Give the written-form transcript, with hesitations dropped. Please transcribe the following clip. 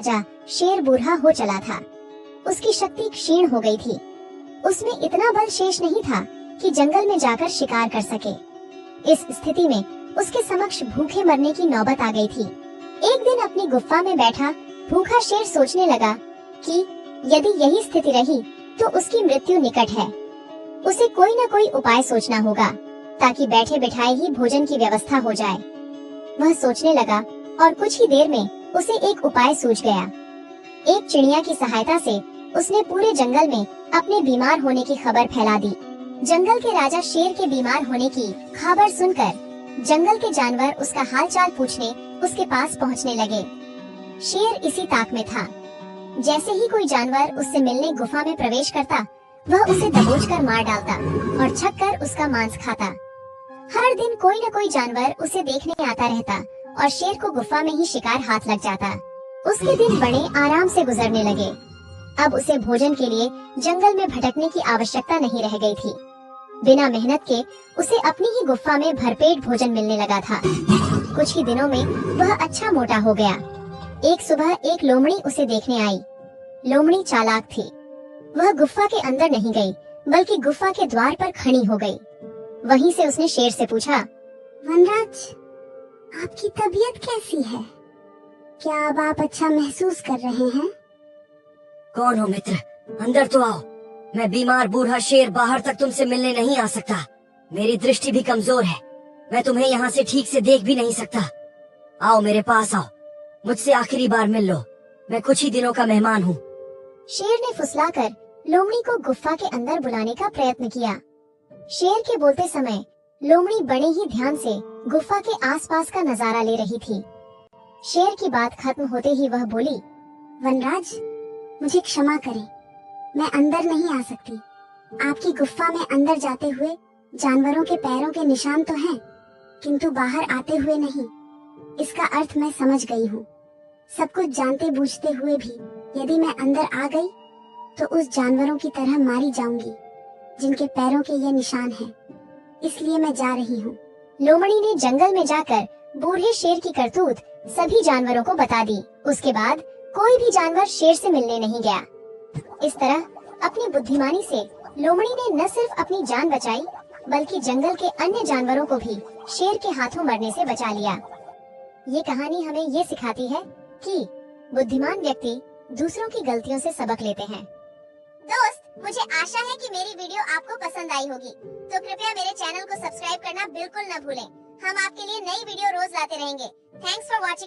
राजा शेर बूढ़ा हो चला था। उसकी शक्ति क्षीण हो गई थी। उसमें इतना बल शेष नहीं था कि जंगल में जाकर शिकार कर सके। इस स्थिति में उसके समक्ष भूखे मरने की नौबत आ गई थी। एक दिन अपनी गुफा में बैठा भूखा शेर सोचने लगा कि यदि यही स्थिति रही तो उसकी मृत्यु निकट है। उसे कोई न कोई उपाय सोचना होगा ताकि बैठे बिठाए ही भोजन की व्यवस्था हो जाए। वह सोचने लगा और कुछ ही देर में उसे एक उपाय सूझ गया। एक चिड़िया की सहायता से उसने पूरे जंगल में अपने बीमार होने की खबर फैला दी। जंगल के राजा शेर के बीमार होने की खबर सुनकर जंगल के जानवर उसका हालचाल पूछने उसके पास पहुंचने लगे। शेर इसी ताक में था। जैसे ही कोई जानवर उससे मिलने गुफा में प्रवेश करता, वह उसे दबोचकर मार डालता और छककर उसका मांस खाता। हर दिन कोई न कोई जानवर उसे देखने आता रहता और शेर को गुफा में ही शिकार हाथ लग जाता। उसके दिन बड़े आराम से गुजरने लगे। अब उसे भोजन के लिए जंगल में भटकने की आवश्यकता नहीं रह गई थी। बिना मेहनत के उसे अपनी ही गुफा में भरपेट भोजन मिलने लगा था। कुछ ही दिनों में वह अच्छा मोटा हो गया। एक सुबह एक लोमड़ी उसे देखने आई। लोमड़ी चालाक थी। वह गुफा के अंदर नहीं गई, बल्कि गुफा के द्वार पर खड़ी हो गई। वहीं से उसने शेर से पूछा, वनराज, आपकी तबीयत कैसी है? क्या अब आप अच्छा महसूस कर रहे हैं? कौन हो मित्र? अंदर तो आओ। मैं बीमार बूढ़ा शेर बाहर तक तुमसे मिलने नहीं आ सकता। मेरी दृष्टि भी कमजोर है। मैं तुम्हें यहाँ से ठीक से देख भी नहीं सकता। आओ मेरे पास आओ, मुझसे आखिरी बार मिल लो। मैं कुछ ही दिनों का मेहमान हूँ। शेर ने फुसलाकर लोमड़ी को गुफा के अंदर बुलाने का प्रयत्न किया। शेर के बोलते समय लोमड़ी बड़े ही ध्यान से गुफा के आसपास का नजारा ले रही थी। शेर की बात खत्म होते ही वह बोली, वनराज, मुझे क्षमा करें, मैं अंदर नहीं आ सकती। आपकी गुफा में अंदर जाते हुए जानवरों के पैरों के निशान तो हैं, किंतु बाहर आते हुए नहीं। इसका अर्थ मैं समझ गई हूँ। सब कुछ जानते बूझते हुए भी यदि मैं अंदर आ गई तो उस जानवरों की तरह मारी जाऊंगी जिनके पैरों के ये निशान हैं। इसलिए मैं जा रही हूँ। लोमड़ी ने जंगल में जाकर बूढ़े शेर की करतूत सभी जानवरों को बता दी। उसके बाद कोई भी जानवर शेर से मिलने नहीं गया। इस तरह अपनी बुद्धिमानी से लोमड़ी ने न सिर्फ अपनी जान बचाई, बल्कि जंगल के अन्य जानवरों को भी शेर के हाथों मरने से बचा लिया। ये कहानी हमें ये सिखाती है कि बुद्धिमान व्यक्ति दूसरों की गलतियों से सबक लेते हैं। दोस्त, मुझे आशा है कि मेरी वीडियो आपको पसंद आई होगी, तो कृपया मेरे चैनल को सब्सक्राइब करना बिल्कुल न भूलें। हम आपके लिए नई वीडियो रोज लाते रहेंगे। Thanks for watching.